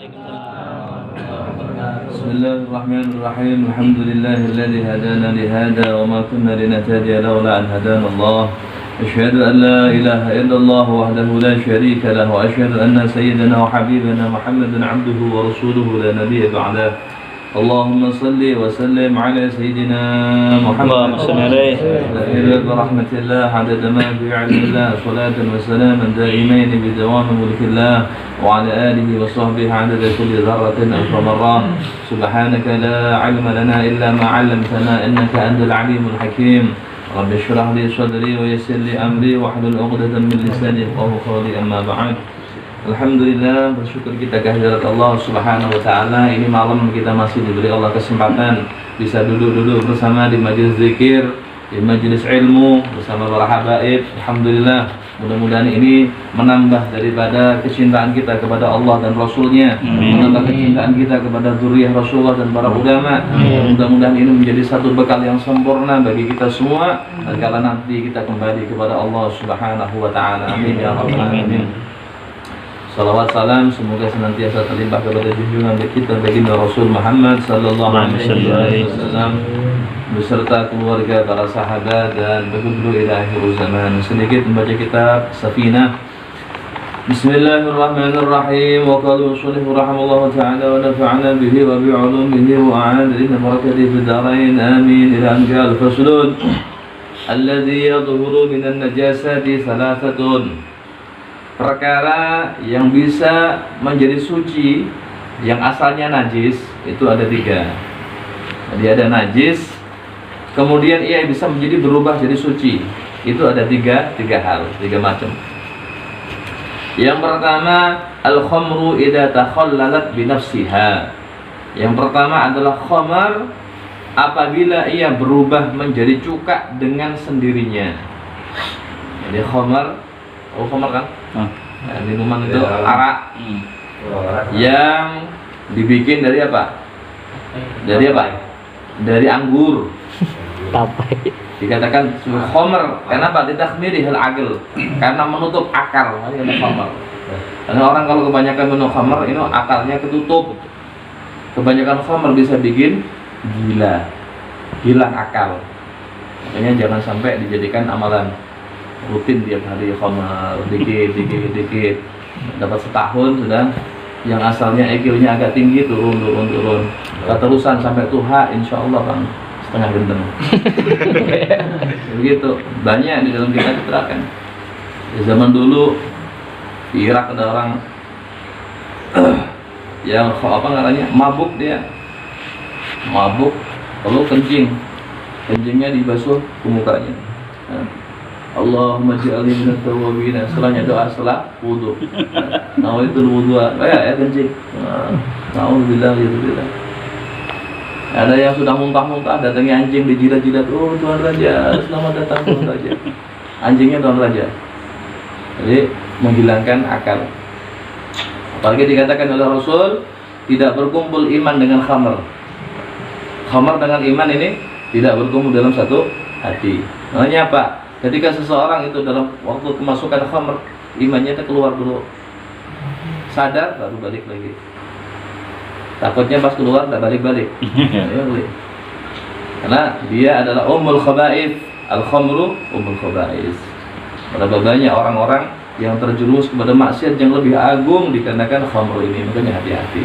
بسم الله الرحمن الرحيم الحمد لله الذي هدانا لهذا وما كنا لنهتدي لولا أن هدانا الله أشهد أن لا إله إلا الله وحده لا شريك له وأشهد أن سيدنا وحبيبنا محمدا عبده ورسوله لا نبي بعده اللهم صل وسلم على سيدنا محمد برحمة الله عدد ما في علم الله صلاة وسلاما دائمين بدوام ملك الله وعلى آله وصحبه عدد كل ذرة ألف مرة سبحانك لا علم لنا إلا ما علمتنا إنك أنت العليم الحكيم رب اشرح لي صدري ويسر لي أمري واحلل عقدة من لساني يفقهوا قولي أما بعد. Alhamdulillah, bersyukur kita kehadirat Allah Subhanahu wa taala. Ini malam kita masih diberi Allah kesempatan bisa duduk-duduk bersama di majelis zikir, di majelis ilmu bersama para habaib. Alhamdulillah, mudah-mudahan ini menambah daripada kecintaan kita kepada Allah dan Rasulnya, menambah kecintaan kita kepada dzurriyyah Rasulullah dan para ulama. Mudah-mudahan ini menjadi satu bekal yang sempurna bagi kita semua kala nanti kita kembali kepada Allah Subhanahu wa taala. Amin ya rabbal alamin. Salawat salam semoga senantiasa terlimpah kepada junjungan kita baginda Rasul Muhammad sallallahu alaihi wasallam beserta keluarga, para sahabat dan begitu ila akhir zaman. Sedikit membaca kitab Safinah. Bismillahirrahmanirrahim. Wa qala sallallahu rahimallahu ta'ala wa nafa'ana bihi wa bi 'ulumihi wa a'ana lana barakatihi fid darain. Amin. Ila anjal faslun. Alladhi yadhhuru minan najasati thalathatun. Perkara yang bisa menjadi suci yang asalnya najis itu ada 3. Jadi ada najis, kemudian ia bisa menjadi berubah jadi suci. Itu ada 3 hal, 3 macam. Yang pertama, al-khamru idza takhallalat bi nafsiha. Yang pertama adalah khamar apabila ia berubah menjadi cuka dengan sendirinya. Jadi khamar, khamar kan? Minuman itu arak yang dibikin dari apa? Dari apa? Dari anggur. Dikatakan khamar. Kenapa? Ditakhmirihil aql. Karena menutup akal. Ini khamar. Karena orang kalau kebanyakan minum khamar, ini akalnya ketutup. Kebanyakan khamar bisa bikin gila, hilang akal. Makanya jangan sampai dijadikan amalan rutin tiap hari khamar, dikit dapat setahun sudah yang asalnya EQ-nya agak tinggi turun keterusan sampai tuha insyaallah Bang setengah gendeng. Begitu banyak di dalam kita diterapkan. Di zaman dulu di Irak ada orang yang apa namanya mabuk, dia mabuk lalu kencingnya dibasuh ke mukanya. Allahumma ja'alni minat tawwabin. Setelahnya doa setelah wudu. Nawaitul wudu. Ya kencing. Nauzubillah ya. Ada yang sudah muntah-muntah, datangnya anjing dijilat-jilat. Oh Tuhan Raja, selamat datang Tuhan Raja. Anjingnya Tuhan Raja. Jadi menghilangkan akal. Apalagi dikatakan oleh Rasul, tidak berkumpul iman dengan khamar. Khamar dengan iman ini tidak berkumpul dalam satu hati. Maknanya apa? Ketika seseorang itu dalam waktu kemasukan khamr, imannya itu keluar dulu, sadar baru balik lagi. Takutnya pas keluar tidak balik-balik. Karena dia adalah ummul khaba'ith. Al-khamru ummul khaba'ith. Berapa banyak orang-orang yang terjerumus kepada maksiat yang lebih agung dikarenakan khamr ini. Makanya hati-hati.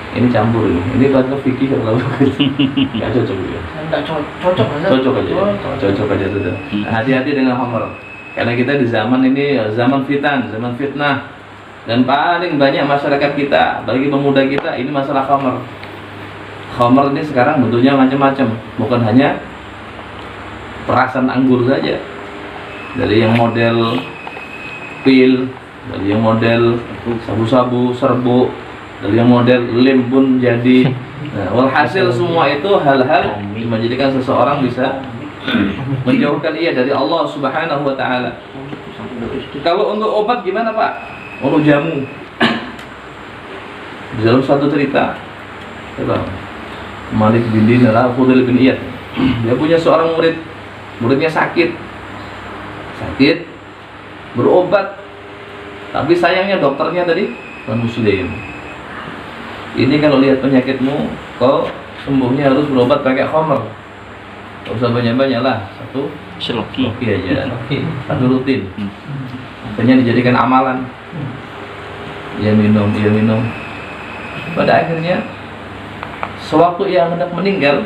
Ini campur ini. Ini bahasa fikih kalau nggak cocok ya. Cocok aja sudah. Hati-hati dengan khamr. Karena kita di zaman ini zaman fitnah. Dan paling banyak masyarakat kita, bagi pemuda kita, ini masalah khamr. Khamr ini sekarang bentuknya macam-macam, bukan hanya perasan anggur saja. Dari yang model pil, dari yang model sabu-sabu, serbuk, dari yang model lem pun jadi. Nah, walhasil semua itu hal-hal yang menjadikan seseorang bisa menjauhkan ia dari Allah Subhanahu wa taala. Kalau untuk obat gimana Pak? Untuk jamu. Di dalam satu cerita, Malik bin Dinar Al-Fudhail bin Iyad, dia punya seorang muridnya sakit, berobat, tapi sayangnya dokternya tadi non muslim. ini kalau lihat penyakitmu, kau sembuhnya harus berobat pakai khamr. Gak usah banyak-banyak lah, satu Seloki aja, satu rutin. Akhirnya dijadikan amalan. Ia minum. Pada akhirnya, sewaktu ia hendak meninggal,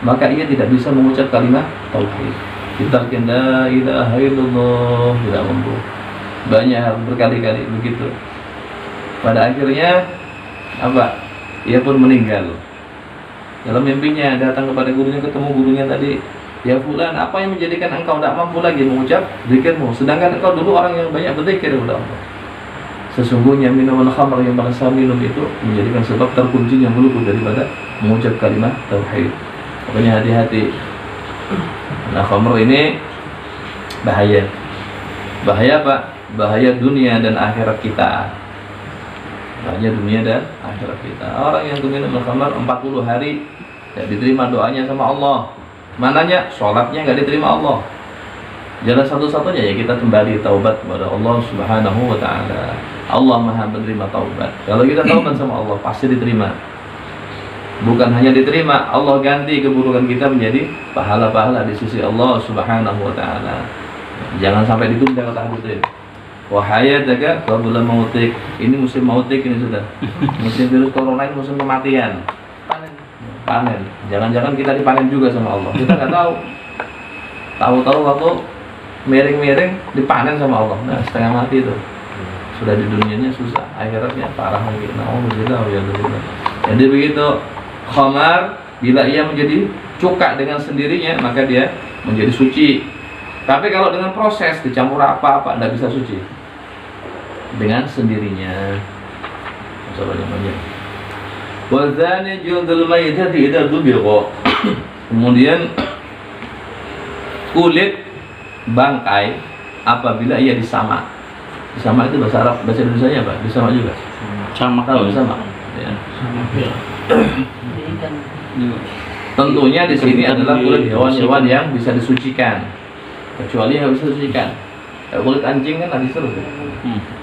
maka ia tidak bisa mengucap kalimat tauhid. Kita la ilaha illallah, tidak mampu. Banyak berkali-kali begitu. Pada akhirnya apa? Ia pun meninggal. Dalam mimpinya datang kepada gurunya, ketemu gurunya tadi. Ya fulan, apa yang menjadikan engkau tidak mampu lagi mengucap zikirmu? Sedangkan engkau dulu orang yang banyak berzikir kepada Allah. Sesungguhnya minuman khamr yang bangsa minum itu menjadikan sebab terkuncinya mulutku daripada mengucap kalimat tauhid. Pokoknya hati-hati. Nah, khamr ini bahaya. Bahaya apa? Bahaya dunia dan akhirat kita. Bahaya dunia dan akhirat kita. Orang yang minum khamr 40 hari tidak diterima doanya sama Allah. Mananya? Sholatnya nggak diterima Allah. Jalan satu-satunya ya kita kembali taubat kepada Allah Subhanahu wa ta'ala. Allah Maha menerima taubat. Kalau kita taubat sama Allah pasti diterima. Bukan hanya diterima, Allah ganti keburukan kita menjadi pahala-pahala di sisi Allah Subhanahu wa ta'ala. Jangan sampai ditunda kata Habib. Wahai jaga qabla mautik. Ini musim mautik ini sudah. Musim virus corona ini musim kematian. Panen. Jangan-jangan kita dipanen juga sama Allah. Kita nggak tahu. Tahu-tahu waktu miring-miring dipanen sama Allah. Nah, setengah mati itu. Sudah di dunianya susah, akhiratnya parah lagi. Nauzubillah ya Allah. Jadi begitu, khamar bila ia menjadi cuka dengan sendirinya maka dia menjadi suci. Tapi kalau dengan proses dicampur apa-apa tidak bisa suci. Dengan sendirinya. Banyak. Wa dzani jildul mayyitati idza dubigha. Kemudian kulit bangkai apabila ia disamak. Disamak itu bahasa Arab, bahasa Indonesianya apa? Disamak juga. Sama Tahu disamak? Ya. Tentunya di sini adalah kulit hewan-hewan yang bisa disucikan. Kecuali yang bisa disucikan. Kulit anjing kan hadis terus.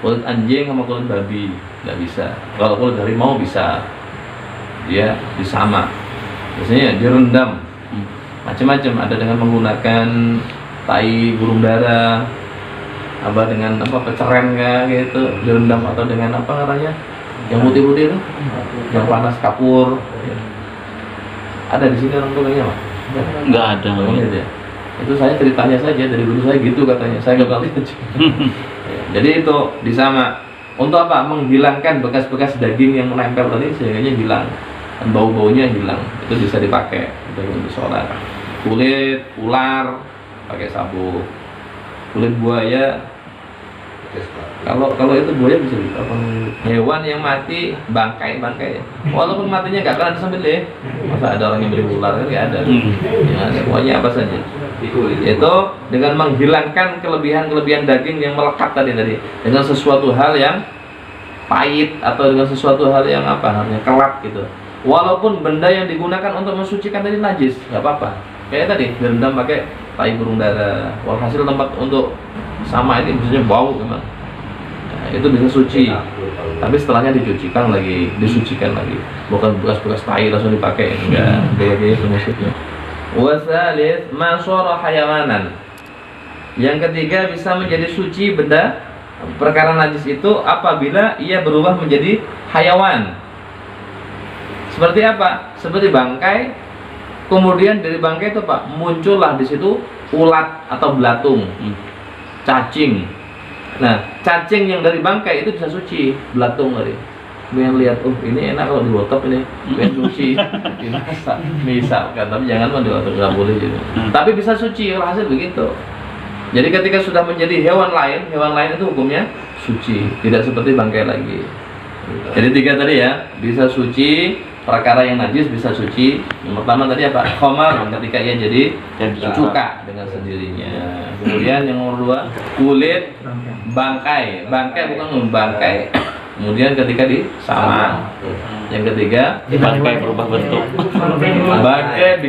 Kulit anjing sama kulit babi nggak bisa. Kalau kulit harimau bisa. Dia disamak. Biasanya direndam. Macam-macam, ada dengan menggunakan tai burung dara, apa dengan apa peceren kayak gitu, direndam atau dengan apa namanya yang putih-putih itu, yang panas kapur. Ada di sini orang tuanya Pak? Nggak ada. Ya. Itu saya ceritanya saja dari dulu saya gitu katanya, saya nggak tahu. Jadi itu disamak untuk apa? Menghilangkan bekas-bekas daging yang menempel tadi sehingga hilang dan bau-baunya hilang. Itu bisa dipakai untuk sholat. Kulit ular pakai sabuk, kulit buaya. Kalau itu buaya bisa dipakai. Hewan yang mati bangkai, walaupun matinya nggak akan disembelih. Masa ada orang yang beli ular kan nggak ada. Ya, pokoknya apa saja. Itu dengan menghilangkan kelebihan daging yang melekat tadi dengan sesuatu hal yang pahit atau dengan sesuatu hal yang apa namanya kelat gitu. Walaupun benda yang digunakan untuk mensucikan tadi najis, nggak apa-apa. Kayak tadi direndam pakai tai burung dara. Walhasil tempat untuk sama ini biasanya bau memang. Nah, itu bisa suci. Tapi setelahnya disucikan lagi. Bukan bekas-bekas tai langsung dipakai, enggak. Gaya-gaya itu maksudnya. Wasalis masora hayawanan. Yang ketiga bisa menjadi suci benda perkara najis itu apabila ia berubah menjadi hayawan. Seperti apa? Seperti bangkai. Kemudian dari bangkai itu Pak muncullah di situ ulat atau belatung, cacing. Nah, cacing yang dari bangkai itu bisa suci, belatung tadi. Kemudian lihat, ini enak kalau diwotop ini, kemudian suci, dimasak, misalkan. Tapi jangan diwotop, nggak boleh gitu. Tapi bisa suci, hasil begitu. Jadi ketika sudah menjadi hewan lain itu hukumnya suci, tidak seperti bangkai lagi. Jadi 3 tadi ya, bisa suci. Perkara yang najis bisa suci. Yang pertama tadi apa? Khamar ketika ia jadi cuka dengan sendirinya. Kemudian yang nomor 2 kulit bangkai bukan bangkai. Kemudian ketika disamak. Yang ketiga bangkai berubah bentuk. Bangkai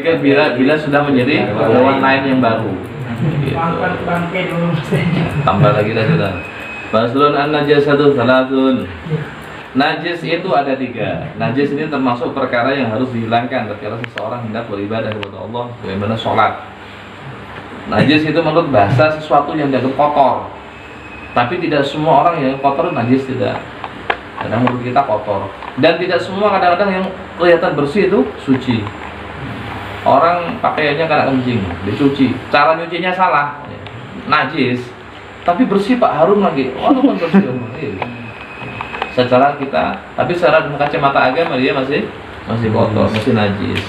bila sudah menjadi hewan lain yang baru. Gitu. Tambah lagi tadi lah. Faslun an-najasatu salatun. Najis itu ada 3. Najis ini termasuk perkara yang harus dihilangkan ketika seseorang hendak beribadah kepada Allah, bagaimana sholat. Najis itu menurut bahasa sesuatu yang dianggap kotor. Tapi tidak semua orang yang kotor najis, tidak. Kadang menurut kita kotor. Dan tidak semua kadang-kadang yang kelihatan bersih itu suci. Orang pakaiannya kena kencing, dicuci. Cara nyucinya salah, najis. Tapi bersih Pak, harum lagi. Walaupun bersih. Secara kita, tapi secara kacamata agama dia masih kotor, masih najis.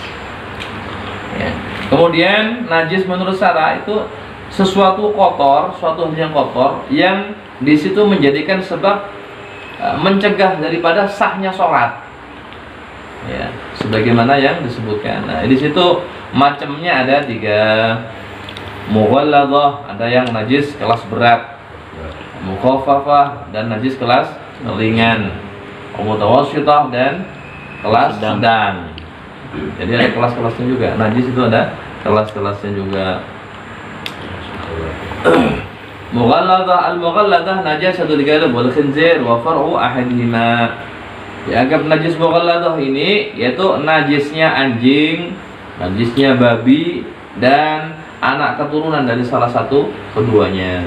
Ya. Kemudian najis menurut syara itu sesuatu kotor, suatu hal yang kotor yang di situ menjadikan sebab mencegah daripada sahnya sholat. Ya, sebagaimana yang disebutkan. Nah, di situ macamnya ada 3. Mughalladhah, ada yang najis kelas berat. Mukhaffafah, dan najis kelas ringan. Mutawassithah, dan kelas sedang. Jadi ada kelas-kelasnya juga. Najis itu ada kelas-kelasnya juga. Mughalladhah, al-mughalladhah najasatul kalb wal khinzir wa far'u ahadihima. Dianggap najis mughalladhah ini yaitu najisnya anjing, najisnya babi, dan anak keturunan dari salah satu keduanya.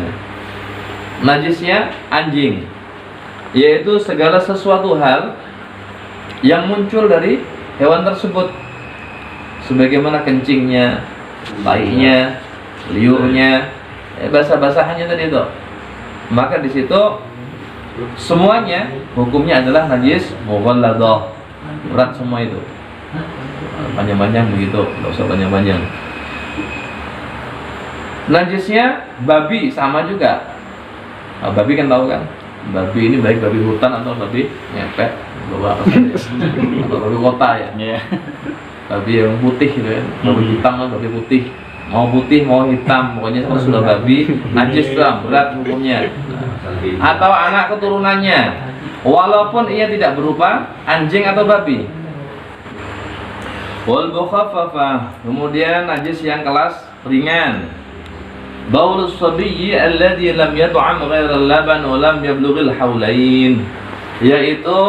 Najisnya anjing yaitu segala sesuatu hal yang muncul dari hewan tersebut, sebagaimana kencingnya, tainya, liurnya, basah-basahannya tadi itu. Maka di situ semuanya hukumnya adalah najis mughalladhah. Berat semua itu. Panjang-panjang begitu, enggak usah panjang-panjang. Najisnya babi sama juga. Nah, babi kan tahu kan? Babi ini baik babi hutan atau babi ngepet, bawa apa saja. Atau babi kota ya. Babi yang putih gitu ya. Babi hitam atau babi putih. Mau putih mau hitam, pokoknya kalau sudah babi najis lah, berat hukumnya. Atau anak keturunannya, walaupun ia tidak berupa anjing atau babi. Wal mukhaffafah, kemudian najis yang kelas ringan. Baulus sabiyyi alladhi lam yat'am ghairal laban wa lam yablughil haulain, yaitu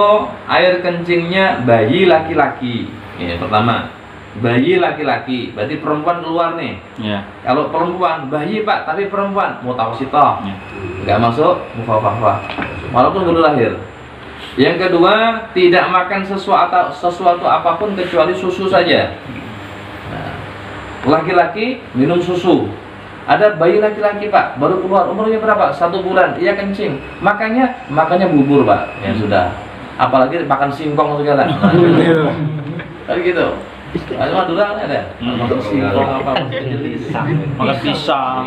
air kencingnya bayi laki-laki. Ini pertama. Bayi laki-laki, berarti perempuan keluar nih. Ya. Kalau perempuan, bayi Pak, tapi perempuan mutawassithah. Enggak masuk mukhaffafah. Walaupun baru lahir. Yang kedua, tidak makan sesuatu apapun kecuali susu saja. Nah, laki-laki minum susu. Ada bayi laki-laki Pak, baru keluar, umurnya berapa? 1 bulan, ia kencing. Makannya bubur Pak, ya sudah. Apalagi makan singkong segala. Kan gitu. Ada Madura ada? Makan singkong apa jenis? Makan pisang.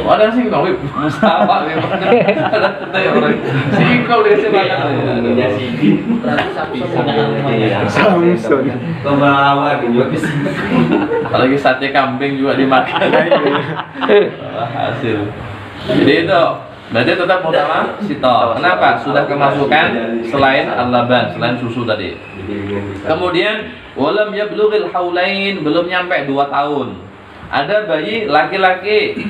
Oh, ada singkong, Wib. Apa Wib? Ada orang singkong dia sih makan. Samson. Kebawa juga. Apalagi sate kambing juga dimakan. Hasil. Jadi itu berarti tetap mutawassithah. Kenapa? Sudah kemasukan selain al-laban, selain susu tadi. Kemudian walam yablughil haulain, belum nyampe 2 tahun. Ada bayi laki-laki.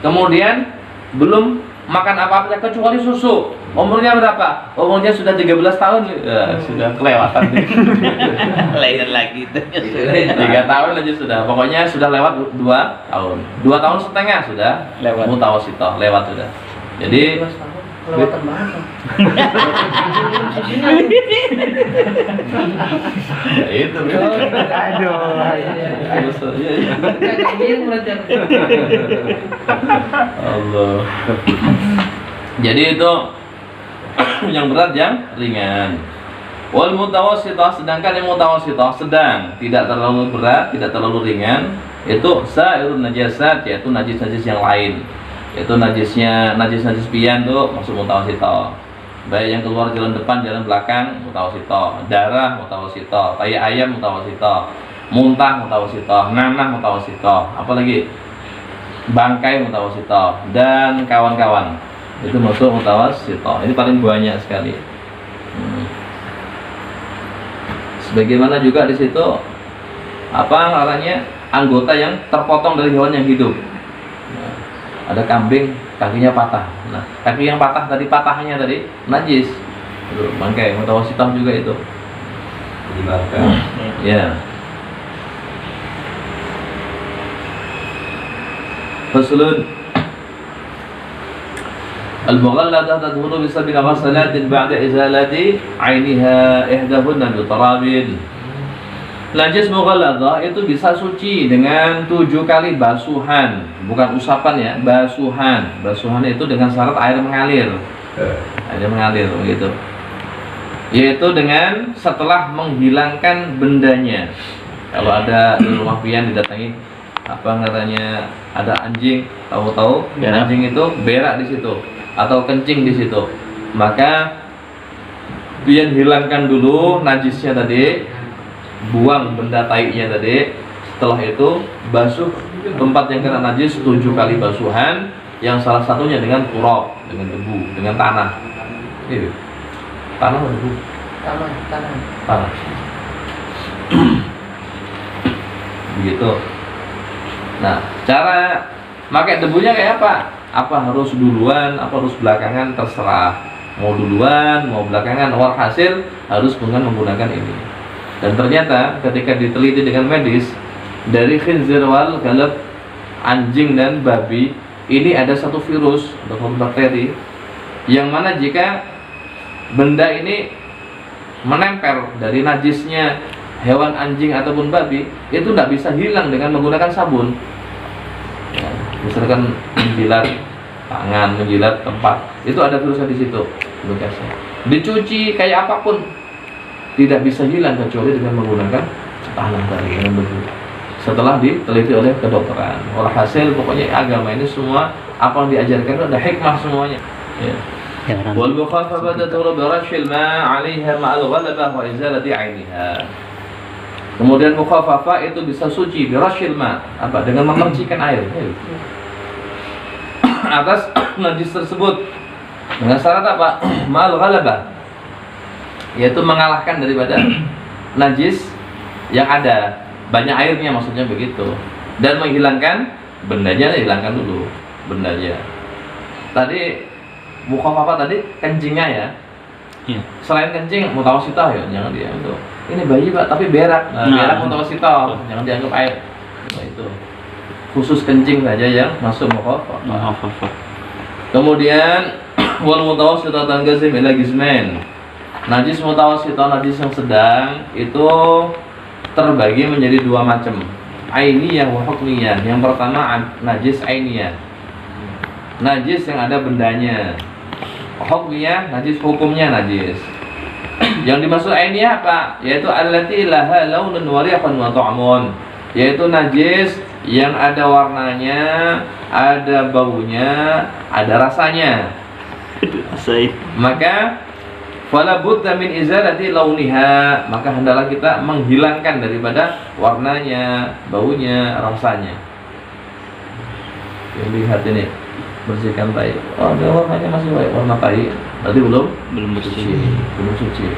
Kemudian belum makan apa-apa kecuali susu. Umurnya berapa? Umurnya sudah 13 tahun. Ya, sudah kelewatan. Lain lagi itu. 3 tahun aja sudah. Pokoknya sudah lewat 2 tahun. 2 tahun setengah sudah Lewat. mutawassithah, lewat sudah. Jadi kelewatan banget. ya itu Aduh. Allah. Jadi itu yang berat yang ringan. Wal mutawassithah, sedangkan yang mutawassithah sedang, tidak terlalu berat, tidak terlalu ringan, itu sairun najasat, yaitu najis-najis yang lain. Yaitu najis pian tuh masuk mutawassithah. Baik yang keluar jalan depan, jalan belakang mutawassithah, darah mutawassithah, tai ayam mutawassithah, muntah mutawassithah, nanah mutawassithah, apalagi bangkai mutawassithah dan kawan-kawan. Itu masuk mutawassithah. Ini paling banyak sekali. Sebagaimana juga di situ apa namanya anggota yang terpotong dari hewan yang hidup. Nah, ada kambing kakinya patah. Nah, kaki yang patah tadi, patahnya tadi najis. Itu bangkai mutawasithah juga itu. Ya. Faslun al-mughalladah tadhuru bi-sab'in ghasalatin ba'da izalati 'ainiha ihdahunna bi-tarabin. Najis mughalladah itu bisa suci dengan 7 kali basuhan, bukan usapan ya, basuhan. Basuhan itu dengan syarat air mengalir. Air mengalir begitu. Yaitu dengan setelah menghilangkan bendanya. Kalau ada di rumah pian didatangi apa katanya ada anjing, tahu-tahu anjing itu berak di situ atau kencing di situ, maka pian hilangkan dulu najisnya tadi, buang benda taiknya tadi. Setelah itu basuh tempat yang kena najis 7 kali basuhan, yang salah satunya dengan turab, dengan debu, dengan tanah. Tanah atau debu? Tanah. Begitu. Nah, cara pakai debunya kayak apa? Apa harus duluan, apa harus belakangan, terserah. Mau duluan, mau belakangan, walhasil harus menggunakan ini. Dan ternyata ketika diteliti dengan medis, dari khinzir wal kalb, anjing dan babi, ini ada satu virus atau bakteri yang mana jika benda ini menempel dari najisnya hewan anjing ataupun babi, itu tidak bisa hilang dengan menggunakan sabun. Ya, misalkan menjilat tangan, menjilat tempat, itu ada virusnya di situ, bekasnya. Dicuci kayak apapun tidak bisa hilang kecuali dengan menggunakan tanah tadi, dengan debu. Setelah diteliti oleh kedokteran, hasil pokoknya agama ini semua apa yang diajarkan itu ada hikmah semuanya. Ya. Wal mukhafafatu bi rashil ma 'alaiha ma'al ghalabah wa izalati 'ainiha. Kemudian mukhafafah itu bisa suci bi rashil ma, apa? Dengan memercikan air atas najis tersebut dengan syarat apa? Ma'al ghalabah, yaitu mengalahkan daripada najis yang ada, banyak airnya maksudnya begitu, dan menghilangkan bendanya, hilangkan dulu bendanya. Tadi mukhafafah tadi kencingnya ya. Iya. Selain kencing mutawasithah ya, jangan dianggap. Ini bayi Pak, tapi berak. Berak mutawasithah, jangan dianggap air. Nah, itu. Khusus kencing saja yang masuk mukhafafah. Kemudian wal mutawasithah tanqasim ila qismain. Najis mutawasithah, najis yang sedang itu terbagi menjadi 2 macam. Ainiyah wa hukmiyah. Yang pertama najis ainiyah, najis yang ada bendanya. Hukmiyah, najis hukumnya najis. Yang dimaksud ainiyah apa? Yaitu allati laha launun wa rihun wa ta'mun, yaitu najis yang ada warnanya, ada baunya, ada rasanya. Maka fala budda min izalati launiha, maka hendaklah kita menghilangkan daripada warnanya, baunya, rasanya. Yang lihat ini, bersihkan tai. Oh, dia warnanya masih warna tai, berarti belum suci. Belum suci.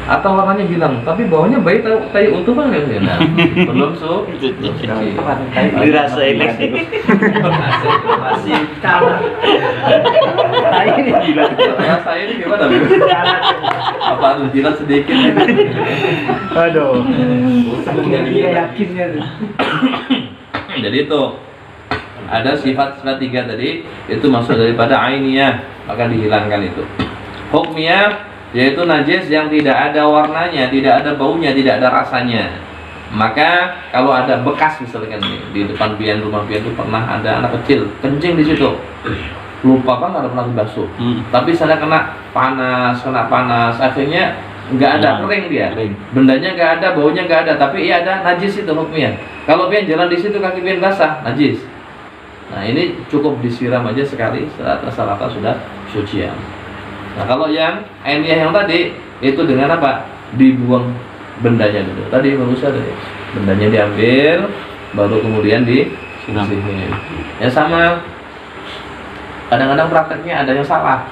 Atau warnanya hilang, tapi baunya baik tai untu kan ya? Nah, belum suci. Dirasain lagi. Masih kalah. Tai ini hilang. Rasain gimana? Apa harus jilat sedikit? Aduh. Dia yakinnya tuh. Jadi itu ada sifat-sifat 3 tadi, itu masuk daripada ainiyah, maka dihilangkan itu. Hukmiyah, yaitu najis yang tidak ada warnanya, tidak ada baunya, tidak ada rasanya. Maka kalau ada bekas misalkan di depan pian, rumah pian itu pernah ada anak kecil kencing di situ, lupa kan nggak pernah dibasuh, tapi sana kena panas, akhirnya nggak ada kering dia, bendanya nggak ada, baunya nggak ada, tapi iya ada najis itu hukmiyah. Kalau pian jalan di situ kaki pian basah, najis. Nah ini cukup disiram aja sekali, rata-rata sudah sucian. Nah kalau yang ainiyah yang tadi itu dengan apa? Dibuang bendanya dulu. Tadi manusia tadi bendanya diambil, baru kemudian dibersihin. Ya sama. Kadang-kadang prakteknya ada yang salah.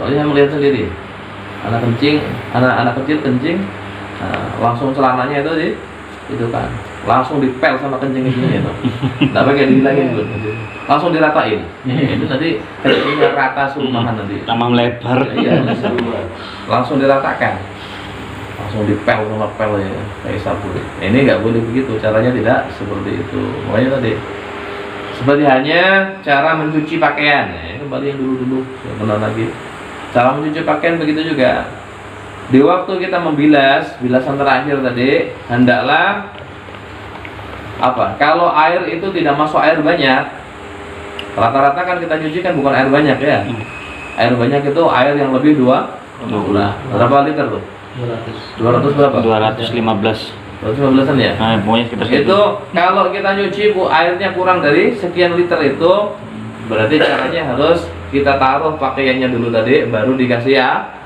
Soalnya saya melihat sendiri. Anak kecil kencing, langsung celananya itu kan langsung dipel sama kencing-kencingnya tuh. Nggak pakai dihilangin dulu, langsung diratain. Itu nanti kencingnya rata serumahan nanti. Tambah melebar. Iya, langsung diratakan, langsung dipel sama pel ya kayak sapu. Ini nggak boleh begitu, caranya tidak seperti itu. Makanya tadi seperti hanya cara mencuci pakaian. Kembali yang dulu-dulu, benar lagi. Cara mencuci pakaian begitu juga. Di waktu kita membilas, bilasan terakhir tadi, hendaklah apa? Kalau air itu tidak masuk air banyak, rata-rata kan kita cuci kan bukan air banyak ya. Air banyak itu air yang lebih 2 berapa liter tuh? 200 berapa? 215. 215an ya? Nah, pokoknya sekitar segitu. Itu kalau kita nyuci airnya kurang dari sekian liter itu, berarti caranya harus kita taruh pakaiannya dulu tadi, baru dikasih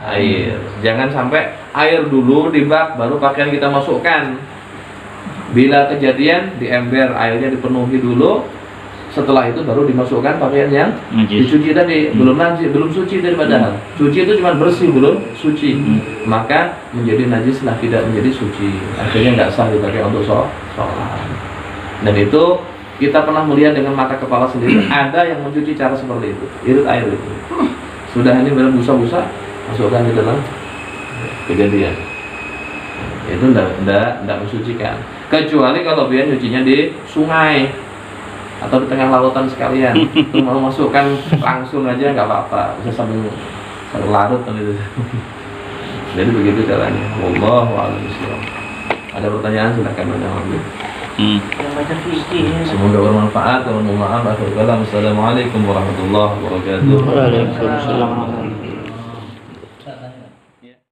air. Jangan sampai air dulu di bak, baru pakaian kita masukkan. Bila kejadian di ember airnya dipenuhi dulu, setelah itu baru dimasukkan pakaian yang dicuci tadi. Belum najis, belum suci dari padahal. Suci itu cuma bersih, belum suci. Maka menjadi najis lah, tidak menjadi suci. Akhirnya nggak sah dipakai untuk sholat. Dan itu kita pernah melihat dengan mata kepala sendiri. Ada yang mencuci cara seperti itu, irit air itu. Sudah ini benar busa-busa, masukkan di dalam kejadian. Itu enggak mensucikan. Kecuali kalau dia nyucinya di sungai atau di tengah lautan sekalian. Mau masukkan langsung aja nggak apa-apa, bisa sambil larut kan itu. Jadi begitu caranya. Wallahu a'lam bishawab. Ada pertanyaan silakan menjawab. Yang baca fikih. Semoga bermanfaat. Mohon maaf. Assalamualaikum warahmatullahi wabarakatuh. Waalaikumsalam.